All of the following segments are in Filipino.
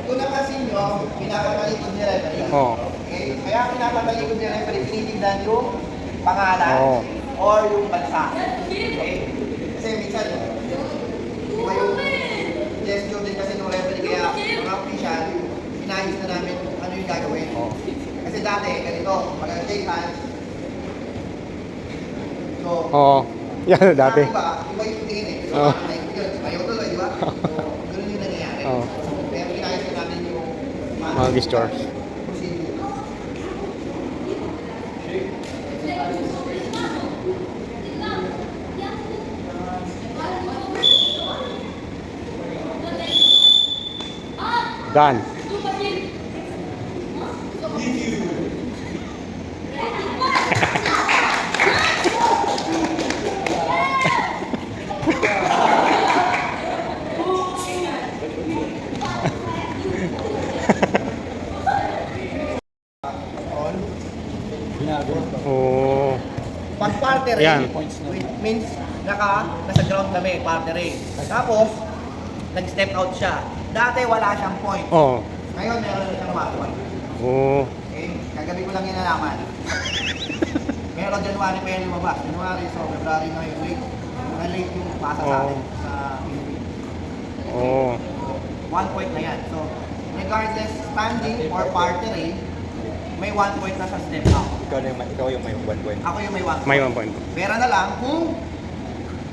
kung napansin nyo, pinapatalikod ni referee. Oo. Okay? Kaya pinapatalikod ni referee, tinitignan yung pangalan Oo. or yung bansa. Okay? Kasi minsan, iba yung gesture din kasi ng referee, kaya mga official, inayos na namin kung ano yung gagawin. Oo. Kasi dati, ganito, mag-shake hands. So, Oo. Yan dati. Iba yung tingin eh. So, Oo. ayaw tuloy, di ba? So, ganun yung nangyayari. Oo. Kaya inayos na namin yung Mga gestures. procedure. Done. Oh. Pag partner Yan. means nasa ground kami, partner eh. Tapos, nag-step out siya. Dati wala siyang point. Oh. Ngayon, meron na siyang 1 point. Oh. Okay? Kagabi ko lang yan nalaman. Pero January pa yan lumabas. January, so February na yung late. Late yung pasa sa atin sa Philippines. Oh. 1 point na yan. So, regardless standing or partner eh, may 1 point na sa step out. Ikaw yung may 1 point. Ako yung may 1 point. May 1 point. Pera na lang kung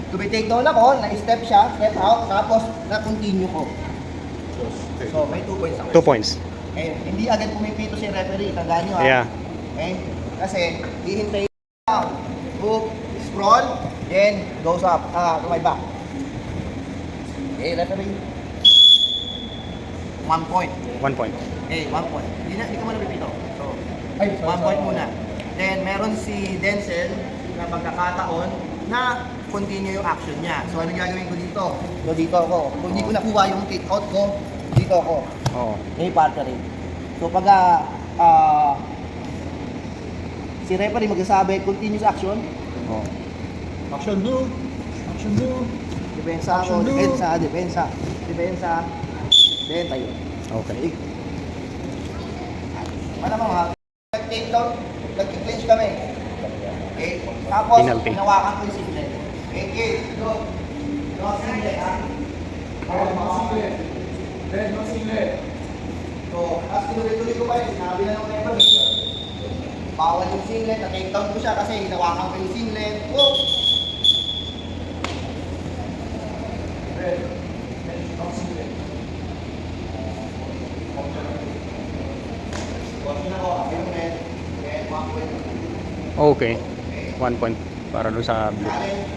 tumi-take down ako, na-step siya, step out, tapos na-continue ko. So, may 2 points ako. 2 points. Eh, hindi agad pumipito si referee, tandaan nyo ha. Yeah. Okay? Kasi, hihintayin down, hook, scroll, then goes up, tumay back. Okay, referee. 1 point. 1 point. Okay, 1 point. Hindi ka muna pipito. So, 1 point muna. Then, meron si Denzel na pagkakataon na continue yung action niya. So, ano gagawin ko dito? So, dito ako. Kung hindi ko nakuha yung kick out ko, dito ako. Oo. May partner rin. So, pag si referee magsasabi, continuous action, Oh. Action do! Action do! depensa ako, depensa. Then, tayo. Okay. Malamang ha, nag-take down, nag-clinch kami. Okay? Tapos, Penalty. hinawakan ko yung singlet. Okay, kid, go. No singlet, ha? Red, no singlet! So, tapos tinuloy-tuloy ko pa rin, sinabi na ng referee. Bawal yung singlet, na-take down ko siya kasi hinawakan ko yung singlet. Go! Red, no singlet. Watching ako, yung red, then 1 point. Okay. 1 point para doon sa blue. Challenge,